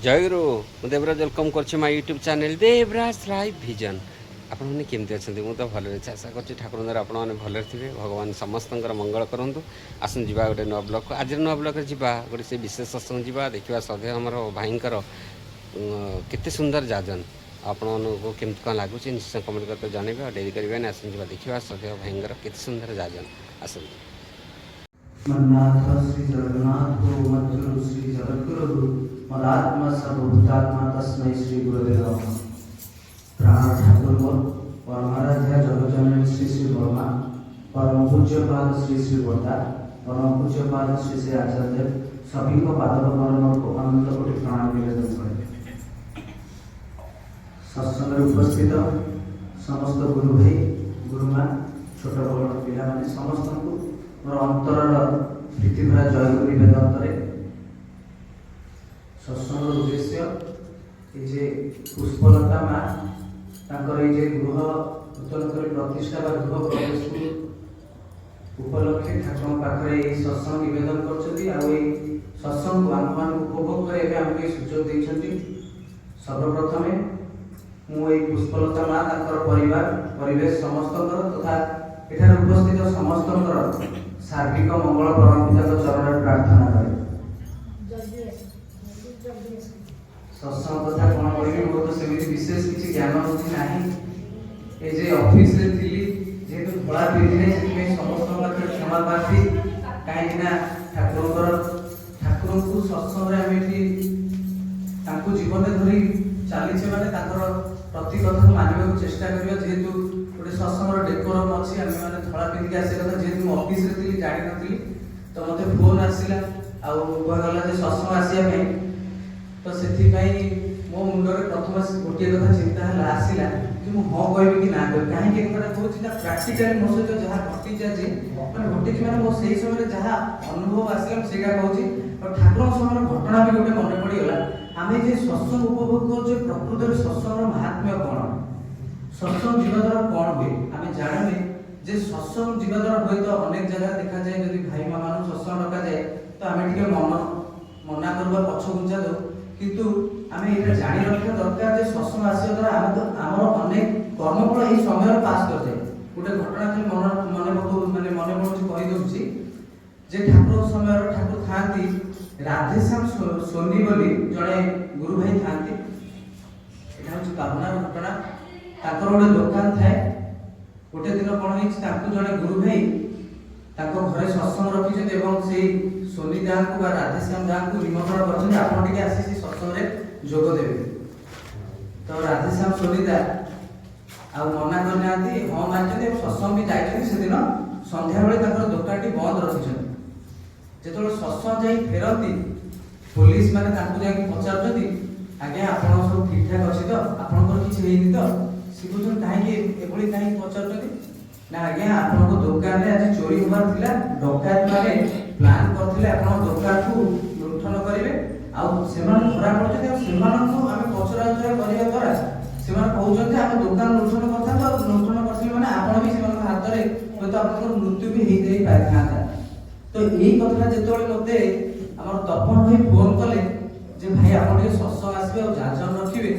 जयगुरु ମୁଁ ଦେବରାଜ ୱେଲକମ୍ କରୁଛି my YouTube channel Devraj live vision. ଆପଣମାନେ କେମିତି ଅଛନ୍ତି? ମୁଁ ତ ଭଲରେ ଅଛି, ଆଶା କରୁଛି ଠାକୁରଙ୍କ ଦ୍ୱାରା ଆପଣମାନେ ଭଲରେ ଥିବେ। ଭଗବାନ ସମସ୍ତଙ୍କର ମଙ୍ଗଳ କରନ୍ତୁ। ଆସନ୍ତୁ ଯିବା ଗୋଟେ ନୂଆ ବ୍ଲଗ୍କୁ। ଆଜିର ନୂଆ ବ୍ଲଗ୍ରେ ଯିବା ଗୋଟେ ସେ ବିଶେଷ ସତ୍ସଙ୍ଗ ଯିବା, ଦେଖିବା ସଦୈବ ଆମର ଭାଇଙ୍କର କେତେ ସୁନ୍ଦର ଯାଜନ। ଆପଣମାନଙ୍କୁ କେମିତି କ'ଣ ଲାଗୁଛି ନିଶ୍ଚୟ କମେଣ୍ଟ କରିକି ଜଣାଇବେ। ଆଉ ଡେରି କରିବେନି, ଆସନ୍ତୁ ଯିବା ଦେଖିବା ସଦୈବ ଭାଇଙ୍କର କେତେ ସୁନ୍ଦର ଯାଜନ। ଆସନ୍ତୁ। मन्नाथ श्री जगन्नाथ मज्जु श्री जगद्गुरु मदात्मा सर्वभूतात्मा तस्मै श्री गुरुदेव नमः। प्राण ठाकुर परमाराध्या जगजननी श्री श्री वर्मा, परम पूज्य पाद श्री श्री वर्ता, परम पूज्य पाद श्री श्री आचार्य सभी को पाद को अनंत कोटि प्रणाम निवेदन करे। सत्संग उपस्थित समस्त गुरु भाई गुरुमा छोट बड़ पिला समस्त को मोर अंतर प्रीति भरा जयगुरु निवेदन करे। सत्संग उद्देश्य ये पुष्पलता माँ ये गृह नूतन कर प्रतिष्ठा गृह प्रवेश उपलक्षे ठाकुर पाखे सत्संग निवेदन करसंग को आम मान उपभोग कर सुजोग देते। सर्वप्रथम मुझे पुष्पलता माँ परिवार परिवेश समस्त तथा एठार उपस्थित समस्त सार्विक मंगल परम पिता चरण प्रार्थना करे। सत्संग कथा कौन कहबी मोर तो सेमि विशेष किसी ज्ञान बुद्धि नाही। ए जे ऑफिस रे थिली जेतु धळा पिंधि नै सेति समस्त पाखे क्षमा प्रार्थी काहे ना ठाकुर को सत्संग रे आमे तांको जीवन धरी चली माने प्रति कथा मानवा चेष्टा करिया। जेहेतु गोटे सत्संग डेकोरम अच्छी आम मैंने धड़ा पिंधिक आसा कथा जेहतु मुझे ऑफिस रे जानी नी तो मत फोन आसला कहला सत्संग आसवा तो से मो मुंडे प्रथम गोटे कथा चिंता है आसला कि मुझे हाँ कहबी कि ना कहबी कहीं कथा कहूँ प्राक्टिकाली मो सहित जहाँ घटी जाए मैंने घटी मैंने मो से समय जहाँ अनुभव आसला से कहूँ और ठाकुर समय घटना भी गोटे मन पड़गला आम जे सत्संग उपभोग कर प्रकृत सत्संग महात्म्य कौन सत्संग जीवा द्वारा कौन हुए आम जाने जे सत्संग जीवा द्वारा हुए तो अनेक जगह देखा जाए जब भाई माँ मान सत्संग डका जाए तो आम टे मना करवा पछ घुंचा दो किंतु आम ये जाणी रखा दरकार जे सत्संग आसिया द्वारा आम तो आमर अनेक कर्मफल यही समय पास कर जाए। गोटे घटना खाली मन माने मन पड़ुची कही दूसरी जे ठाकुर समय ठाकुर था राधेश्याम सोनी बोली जड़े गुरु भाई था पावनार घटना गोटे दुकान थाए गोटे दिन कौन हो जड़े गुरु भाई घरे सत्संग रखी से सोनी दाँ को राधेश्याम दाँ को निमंत्रण कर सत्संग जोग देवे तो राधेश्याम सोनी दा मना करना हाँ मानते सत्संग भी जाइए से दिन संध्या बेले दुकान टी बंद रखी जो सत्संग जा फेरती पुलिस मैंने पचार आज्ञा आप सब ठीक ठाक अच्छे तो आपंकर किसी तो सी कहीं कहीं पचार ना आज्ञा आप दुकान में आज चोरी होबार थिला डकायत माने प्लान करथिले आपन दुकान को लुंठन करिवे आ सेमान धरा पड़ते आ सेमान को आमे पचरा उचरा करिया द्वारा सेमान कहउछन आमे दुकान लुंठन करथा तो लुंठन करथिले माने आपन भी सेमान हाथ रे होय तो आपन मृत्यु भी हेई देई पाइथा तो एई कथा जेतोले मते हमर तपन होई फोन कले जे भाई आपन के सत्संग आसीबे और जाजन रखिबे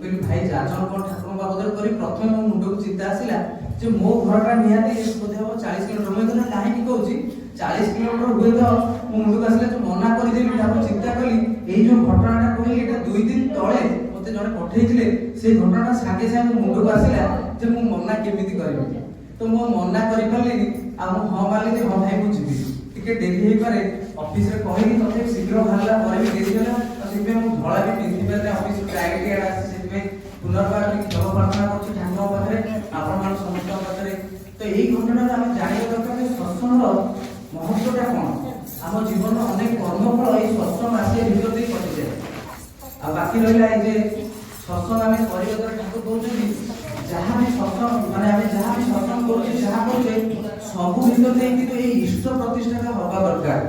कहली भाई जाजन कोन ठाकुर बाबदर करी प्रथम मो मुंड को चिंता आसिला जे मो घरटा निहाती बोधे हम 40 किलोमीटर मुझे कहना कहीं कहूँ 40 किलोमीटर हुए तो मो मुंड को आसला जो मना करदेवी ठाकुर चिंता कली ये जो घटनाटा कहली ये 2 दिन तले मत जड़े पठे से घटना सागे सागे मुंड को आसला जे मु मना केमी करी तो मो मना कर पारे हाँ मानी हाँ भाई मुझे टे डेरी हो पारे ऑफिस रे कही तथे शीघ्र बाहर पर भी डेरी होला से धड़ा भी पिंधि पारे ऑफिस टाइम आसे पुनर्बार क्षमा प्रार्थना करछि ठाकुर पाखे आपण मान समस्त पाखे तो यही घटना आम जानिया दरकार सत्संग महत्वटा कौन आम जीवन अनेक कर्मफल ये सत्संग आसिया भर दे कटि जाए आ बाकी रहा जे सत्संग आम कर ठाकुर कहते जहाँ भी सत्संग माने आम जहाँ भी सत्संग करुचे जहाँ करुचे सबू भर दे कि इष्ट प्रतिष्ठा हवा दरकार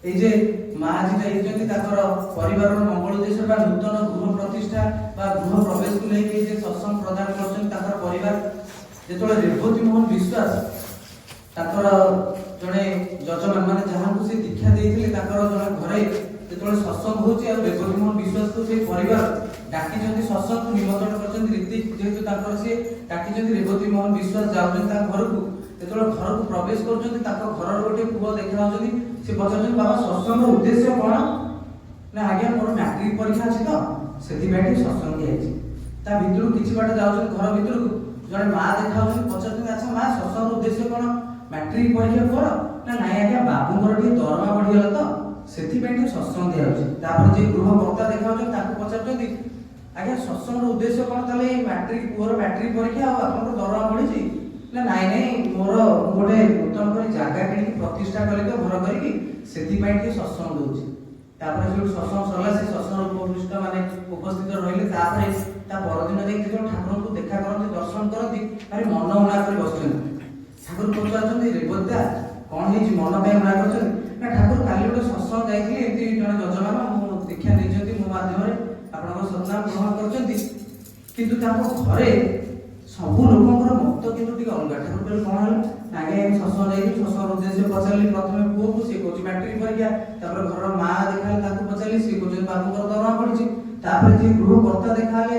এই যে মা যেটা এইজন্য তাকর পরিবারর মঙ্গল উদ্দেশ্য বা নূতন গৃহ প্রতিষ্ঠা বা গৃহ প্রবেশ কো নেই যে সৎসঙ্গ প্রদান করছেন তাকর পরিবার যেতলে রেবতী মোহন বিশ্বাস তাকর জনে যজমান মানে যাহাକୁ ସେ ଦୀକ୍ଷା ଦେଇଥିଲେ ତାଙ୍କର ଜଣେ ଘରେ ଯେତେବେଳେ ସତ୍ସଙ୍ଗ ହଉଛି ଆଉ ରେବତୀ ମୋହନ ବିଶ୍ୱାସକୁ ସେଇ ପରିବାର ଡାକିଛନ୍ତି ସତ୍ସଙ୍ଗକୁ ନିମନ୍ତ୍ରଣ କରିଛନ୍ତି ରୀତି ଯେହେତୁ ତାଙ୍କର ସିଏ ଡାକିଛନ୍ତି ରେବତୀ ମୋହନ ବିଶ୍ୱାସ ଯାଉଛନ୍ତି ତାଙ୍କ ଘରକୁ ଯେତେବେଳେ ଘରକୁ ପ୍ରବେଶ କରୁଛନ୍ତି ତାଙ୍କ ଘରର ଗୋଟେ ପୁଅ ଦେଖାଯାଉଛନ୍ତି ସେ ପଚାରୁଛନ୍ତି ବାବା ସତ୍ସଙ୍ଗର ଉଦ୍ଦେଶ୍ୟ କଣ ନା ଆଜ୍ଞା ମୋର ମ୍ୟାଟ୍ରିକ ପରୀକ୍ଷା ଅଛି ତ ସେଥିପାଇଁ ଟିକେ ସତ୍ସଙ୍ଗ ଦିଆଯାଇଛି ତା ଭିତରୁ କିଛି ବାଟ ଯାଉଛନ୍ତି ଘର ଭିତରକୁ ଜଣେ ମା ଦେଖାଯାଉଛନ୍ତି ପଚାରୁଛନ୍ତି ଆଚ୍ଛା ମା ସତ୍ସଙ୍ଗର ଉଦ୍ଦେଶ୍ୟ କଣ ମ୍ୟାଟ୍ରିକ ପରୀକ୍ଷା କର ନା ନାଇଁ ଆଜ୍ଞା ବାବୁଙ୍କର ଟିକେ ଦରମା ବଢିଗଲା ତ ସେଥିପାଇଁ ଟିକେ ସତ୍ସଙ୍ଗ ଦିଆଯାଉଛି ତାପରେ ଯିଏ ଗୃହ କର୍ତ୍ତା ଦେଖାଯାଉଛନ୍ତି ତାଙ୍କୁ ପଚାରୁଛନ୍ତି ଆଜ୍ଞା ସତ୍ସଙ୍ଗର ଉଦ୍ଦେଶ୍ୟ କଣ ତାହେଲେ ଏଇ ମ୍ୟାଟ୍ରିକ ପୁଅର ମ୍ୟାଟ୍ରିକ ପରୀକ୍ଷା ଆଉ ଆପଣଙ୍କର ଦରମା ବଢିଛି ନା ନାଇଁ ନାଇଁ ମୋର ଗୋଟେ ନୂତନ କରି ଜାଗା କିଣିକି ପ୍ରତିଷ୍ଠା କଲି ତ ଘର କରିକି ସେଥିପାଇଁ ଟିକେ ସତ୍ସଙ୍ଗ ଦଉଛି ତାପରେ ଯୋଉ ସତ୍ସଙ୍ଗ ସରିଲା ସେ ସତ୍ସଙ୍ଗ ଉପବିଷ୍ଟ ମାନେ ଉପସ୍ଥିତ ରହିଲେ ତାପରେ ତା ପରଦିନ ଯାଇକି ଯେତେବେଳେ ଠାକୁରଙ୍କୁ ଦେଖା କରନ୍ତି ଦର୍ଶନ କରନ୍ତି ଭାରି ମନ ଉଣା କରି ବସୁଛନ୍ତି ଠାକୁର ପଚାରୁଛନ୍ତି ରେବତା କଣ ହେଇଛି ମନ ପାଇଁ ଉଣା କରିଛନ୍ତି ନା ଠାକୁର କାଲି ଗୋଟେ ସତ୍ସଙ୍ଗ ଯାଇଥିଲି ଏମିତି ଜଣେ ଯଜମାମା ମୁଁ ଦୀକ୍ଷା ନେଇଛନ୍ତି ମୋ ମାଧ୍ୟମରେ ଆପଣଙ୍କ ସତ୍ନାମ ଗ୍ରହଣ କରିଛନ୍ତି କିନ୍ତୁ ତାଙ୍କ ଘରେ ସବୁ ଲୋକଙ୍କର ମତ କିନ୍ତୁ ଟିକେ ଅଲଗା ଠାକୁର କହିଲେ କଣ ହେଲା ଆଜ୍ଞା ଏମିତି ସତ୍ସଙ୍ଗ ଯାଇଥିଲି ସତ୍ସଙ୍ଗର ଉଦ୍ଦେଶ୍ୟ ପଚାରିଲି ପ୍ରଥମେ ପୁଅକୁ ସେ କହୁଛି ମ୍ୟାଟ୍ରିକ ପରୀକ୍ଷା ତାପରେ ଘରର ମା ଦେଖାହେଲେ ତାଙ୍କୁ ପଚାରିଲି ସେ କହୁଛନ୍ତି ବାବୁଙ୍କର ଦରମା ପଡିଛି ତାପରେ ଯିଏ ଗୃହ କର୍ତ୍ତା ଦେଖାହେଲେ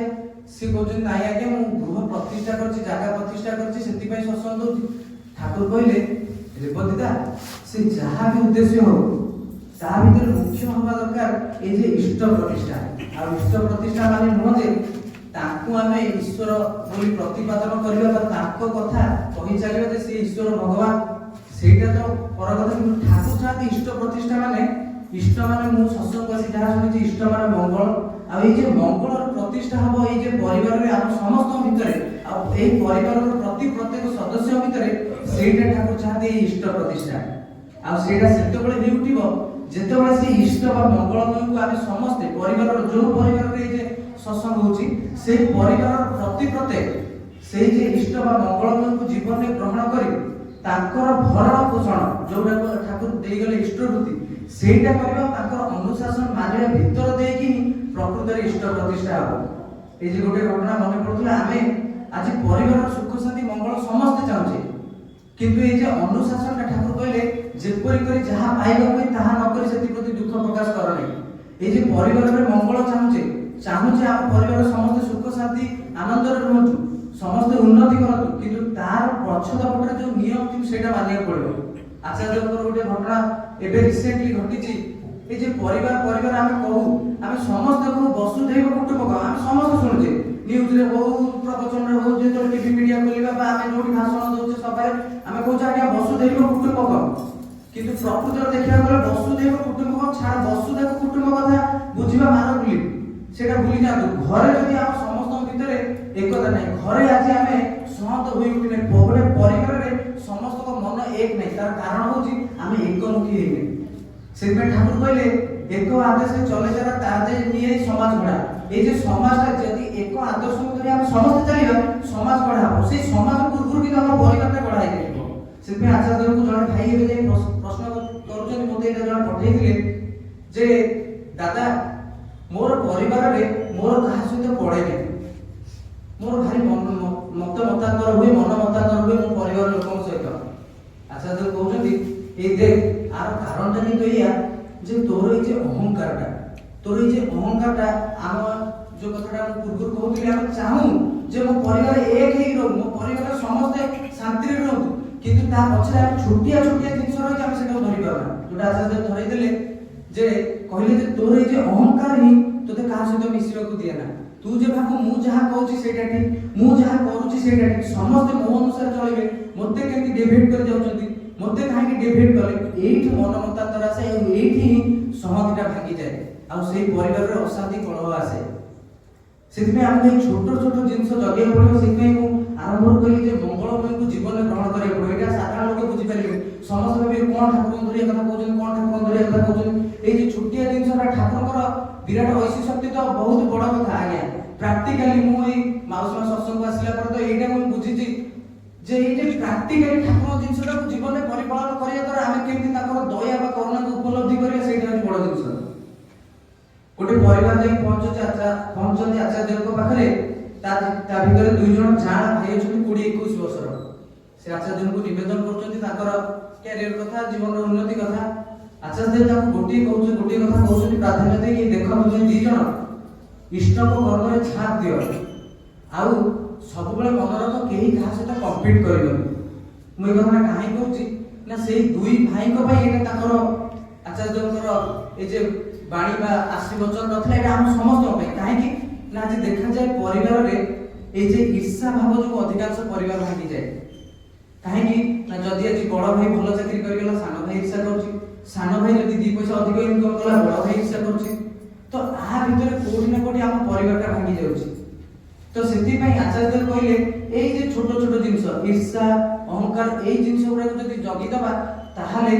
ସେ କହୁଛନ୍ତି ନାଇଁ ଆଜ୍ଞା ମୁଁ ଗୃହ ପ୍ରତିଷ୍ଠା କରିଛି ଜାଗା ପ୍ରତିଷ୍ଠା କରିଛି ସେଥିପାଇଁ ସତ୍ସଙ୍ଗ ଦଉଛି ଠାକୁର କହିଲେ ରେବତୀଦା ସେ ଯାହା ବି ଉଦ୍ଦେଶ୍ୟ ହଉ ତା ଭିତରେ ମୁଖ୍ୟ ହବା ଦରକାର ଏଇ ଯେ ଇଷ୍ଟ ପ୍ରତିଷ୍ଠା ଆଉ ଇଷ୍ଟ ପ୍ରତିଷ୍ଠା ମାନେ ନୁହଁ ଯେ ତାଙ୍କୁ ଆମେ ଈଶ୍ୱର ବୋଲି ପ୍ରତିପାଦନ କରିବା ବା ତାଙ୍କ କଥା କହି ଚାଲିବା ଯେ ସେ ଈଶ୍ୱର ଭଗବାନ ସେଇଟା ତ ପର କଥା କିନ୍ତୁ ଠାକୁର ଚାହାନ୍ତି ଇଷ୍ଟ ପ୍ରତିଷ୍ଠା ମାନେ ଇଷ୍ଟ ମାନେ ମୁଁ ସତ୍ସଙ୍ଗ ଆସି ଯାହା ଶୁଣିଛି ଇଷ୍ଟ ମାନେ ମଙ୍ଗଳ ଆଉ ଏଇ ଯେ ମଙ୍ଗଳର ପ୍ରତିଷ୍ଠା ହବ ଏଇ ଯେ ପରିବାରରେ ଆମ ସମସ୍ତଙ୍କ ଭିତରେ ଆଉ ଏଇ ପରିବାରର ପ୍ରତ୍ୟେକ ସଦସ୍ୟ ଭିତରେ ସେଇଟା ଠାକୁର ଚାହାନ୍ତି ଏଇ ଇଷ୍ଟ ପ୍ରତିଷ୍ଠା ଆଉ ସେଇଟା ସେତେବେଳେ ହେଇ ଉଠିବ ଯେତେବେଳେ ସେ ଇଷ୍ଟ ବା ମଙ୍ଗଳମୟଙ୍କୁ ଆମେ ସମସ୍ତେ ପରିବାରର ଯୋଉ ପରିବାରରେ ଏଇ ଯେ ସତ୍ସଙ୍ଗ ହଉଛି ସେଇ ପରିବାରର ପ୍ରତ୍ୟେକ ସେଇ ଯେ ଇଷ୍ଟ ବା ମଙ୍ଗଳମୟଙ୍କୁ ଜୀବନରେ ଗ୍ରହଣ କରି ତାଙ୍କର ଭରଣ ପୋଷଣ ଯୋଉଟାକୁ ଠାକୁର ଦେଇଗଲେ ଇଷ୍ଟ ବୃତ୍ତି ସେଇଟା କରିବା ତାଙ୍କର ଅନୁଶାସନ ମାନିବା ଭିତର ଦେଇକି ହିଁ ପ୍ରକୃତରେ ଇଷ୍ଟ ପ୍ରତିଷ୍ଠା ହବ এই যে গোটে ঘটনা মনে পড়ুଥିଲା ଆମେ ଆଜି ପରିବାର ସୁଖ ଶାନ୍ତି ମଙ୍ଗଳ ସମସ୍ତେ ଚାହୁଁଛେ କିନ୍ତୁ এই যে ଅନୁଶାସନଟା ଠାକୁର କହିଲେ ଯେପରି କରି ଯାହା ପାଇବାକୁ ତାହା ନ କରି ସେଥିପ୍ରତି ଦୁଃଖ ପ୍ରକାଶ କର ନାହିଁ এই যে ପରିବାରରେ ମଙ୍ଗଳ ଚାହୁଁଛେ ଆମ ପରିବାର ସମସ୍ତେ ସୁଖ ଶାନ୍ତି ଆନନ୍ଦରେ ରୁହନ୍ତୁ ସମସ୍ତେ ଉନ୍ନତି କରନ୍ତୁ କିନ୍ତୁ ତାର ପଛଦ ପଟରେ ଯୋଉ ନିୟମ ଥିବ ସେଇଟା ମାନିବାକୁ ପଡ଼ିବ ଆଚାର୍ଯ୍ୟଙ୍କର ଗୋଟେ ଘଟଣା ଏବେ ରିସେଣ୍ଟଲି ଘଟିଛି এই যে পরিবার আমি কহু আমি সমস্ত কহু বসুধৈব কুটুম্বকম আমি সমস্ত শুনুছে নিউজরে হো প্রবচনরে হো যে টিভি মিডিয়া খোলিবা বা আমি যোটি ভাষণ দউছে সবাই আমি কହୁছে আজ্ঞা বসুধৈব কুটুম্বকম কিন্তু প্রকৃতরে দেখিবা গলে বসুধৈব কুটুম্বকম ছাড়া বসুধৈব কুটুম্ব কথা বুঝিবা মান ভুলি সেটা ভুলি যাতু ঘরে যদি ଆମ ସମସ୍ତଙ୍କ ଭିତରେ একতা নাই ঘরে আজ আমি সহত হই উঠিনে গোটে পরিবারে সমস্তଙ୍କ মন এক নাই তার কারণ হচ্ছে আমি একমুখী হইনি সেখানে ঠাকুর কইলে এক আদেশে চলে যারা তাদের নিয়ে সমাজ গড়া এই যে সমাজটা যদি এক আদর্শ ধরে আমি সমস্ত চালিবা সমাজ গড়া হবো সেই সমাজ পূর্বରୁ কিন্তু আমার পরিবারটা গড়া হইছিল সেখানে আচার্যଙ୍କୁ জଣେ ভাই ଏବେ যাই প্রশ্ন କରୁଛନ୍ତି ମୋତେ এটা ଜଣେ ପଠେଇଥିଲେ যে দাদা ମୋର ପରିବାରରେ ମୋର କାହା ସହିତ ପଡ଼େନି ମୋର ଭାରି ମତାନ୍ତର ହୁଏ ମନ ମତାନ୍ତର ହୁଏ ମୋ ପରିବାର ଲୋକଙ୍କ ସହିତ ଆଚାର୍ଯ୍ୟ କହୁଛନ୍ତି এই দেখ আর কারণটা কিন্তু এইয়া যে তোর এই যে অহংকারটা আমার যে কথাটা আমি পূর্বରୁ কହୁଥିଲି আমি চাহু যে ମୋ ପରିବାର ଏକ ହେଇ ରହୁ ମୋ ପରିବାର ସମସ୍ତେ ଶାନ୍ତିରେ ରୁହନ୍ତୁ କିନ୍ତୁ ତା ପଛରେ ଆମେ ଛୋଟିଆ ଜିନିଷ ରହିଛି ଆମେ ସେଟାକୁ ଧରି ପାରୁନା ଯୋଉଟା ଆଚାର୍ଯ୍ୟ ଧରେଇ ଦେଲେ ଯେ କହିଲେ ଯେ ତୋର এই যে ଅହଙ୍କାର ହିଁ ତୋତେ କାହା ସହିତ ମିଶିବାକୁ ଦିଏ ନା ତୁ ଯେ ଭାବୁ ମୁଁ ଯାହା କହୁଛି ସେଇଟା ଠିକ ମୁଁ ଯାହା କରୁଛି ସେଇଟା ଠିକ ସମସ୍ତେ ମୋ ଅନୁସାରେ ଚଳିବେ ମୋତେ କେମିତି ଡିଭାଇଡ୍ କରି ଯାଉଛନ୍ତି ମୋତେ କାହିଁକି ଡିଭାଇଡ୍ କଲେ ଏଇଠି ମନ ମତାନ୍ତର ଆସେ ଆଉ ଏଇଠି ହିଁ ସଂହତିଟା ଭାଙ୍ଗିଯାଏ ଆଉ ସେଇ ପରିବାରରେ ଅଶାନ୍ତି କଳହ ଆସେ ସେଥିପାଇଁ ଆମକୁ ଏଇ ଛୋଟ ଜିନିଷ ଜଗିବାକୁ ପଡ଼ିବ ସେଥିପାଇଁ ମୁଁ ଆରମ୍ଭରୁ କହିଲି ଯେ ମଙ୍ଗଳମୟଙ୍କୁ ଜୀବନରେ ଗ୍ରହଣ କରିବାକୁ ପଡ଼ିବ ଏଇଟା ସାଧାରଣ ଲୋକ ବୁଝିପାରିବେ ସମସ୍ତେ ଭାବିବେ କ'ଣ ଠାକୁରଙ୍କୁ ଧରିବା କଥା କହୁଛନ୍ତି କ'ଣ ଠାକୁରଙ୍କୁ ଧରିବା କଥା କହୁଛନ୍ତି ଏଇ ଯେ ଛୋଟିଆ ଜିନିଷଟା ଠାକୁରଙ୍କର ବିରାଟ ଐଶ୍ୱର୍ଯ୍ୟ ଶକ୍ତି ତ ବହୁତ ବଡ଼ କଥା ଆଜ୍ଞା ପ୍ରାକ୍ଟିକାଲି ମୁଁ ଏଇ ମାଉସୀ ମା ସତ୍ସଙ୍ଗକୁ ଆସିଲା ପରେ ତ ଏଇଟା ମୁଁ ବୁଝିଛି যে এই যে প্র্যাকটিক্যালি ঠাকুর জিনিসটাকে জীবনে পরিপালন করিয়া দ্বারা আমি কেমতি তাଙ୍କର দয়া বা করুণাকে উপলব্ধি করিয়া সেইটা হচ্ছে বড় জিনিস গোটে পরিবার যাই পৌঁছନ୍ତି আচার্যଙ୍କ পাখରେ ତା ଭିତରେ ଦୁଇ ଜଣ ଜାଣ ଭାଇ ଅଛନ୍ତି 20-21 ବର୍ଷର ସେ ଆଚାର୍ଯ୍ୟଙ୍କୁ ନିବେଦନ କରୁଛନ୍ତି ତାଙ୍କର କ୍ୟାରିୟର କଥା ଜୀବନର ଉନ୍ନତି କଥା ଆଚାର୍ଯ୍ୟ ଦେବ ତାକୁ ଗୋଟିଏ କଥା କହୁଛନ୍ତି ପ୍ରାଧାନ୍ୟ ଦେଇକି, ଦେଖ ତୁମେ ଦି ଜଣ ଇଷ୍ଟଙ୍କ କର୍ମରେ ଛାପ ଦିଅ, ଆଉ ସବୁବେଳେ ମନେ ରଖ କେହି କାହା ସହିତ କମ୍ପିଟ୍ କରିବନି। ମୁଁ ଏ କଥାଟା କାହିଁକି କହୁଛି ନା ସେଇ ଦୁଇ ଭାଇଙ୍କ ପାଇଁ ଏଇଟା ତାଙ୍କର ଆଚାର୍ଯ୍ୟଙ୍କର ଏ ଯେ ବାଣୀ ବା ଆଶୀର୍ବଚନ ନଥିଲା, ଏଇଟା ଆମ ସମସ୍ତଙ୍କ ପାଇଁ। କାହିଁକି ନା ଆଜି ଦେଖାଯାଏ ପରିବାରରେ এই যে ঈর্ষা ভাব ଯୋଉ ଅଧିକାଂଶ ପରିବାର ଭାଙ୍ଗିଯାଏ। କାହିଁକି ନା ଯଦି ଆଜି ବଡ଼ ଭାଇ ଭଲ ଚାକିରି କରିଗଲା ସାନ ଭାଇ ঈର୍ଷା କରୁଛି, ସାନ ଭାଇ ଯଦି ଦି ପଇସା ଅଧିକ ଇନକମ୍ କଲା ବଡ଼ ଭାଇ ঈର୍ଷା କରୁଛି, ତ ଆ ଭିତରେ କୋଉଠି ନା କୋଉଠି ଆମ ପରିବାରଟା ଭାଙ୍ଗି ଯାଉଛି। ତ ସେଥିପାଇଁ ଆଚାର୍ଯ୍ୟ କହିଲେ ଏଇ ଯେ ଛୋଟ ଛୋଟ ଜିନିଷ ঈର୍ଷା ଅହଙ୍କାର ଏଇ ଜିନିଷ ଗୁଡାକୁ ଯଦି ଜଗିଦବା ତାହେଲେ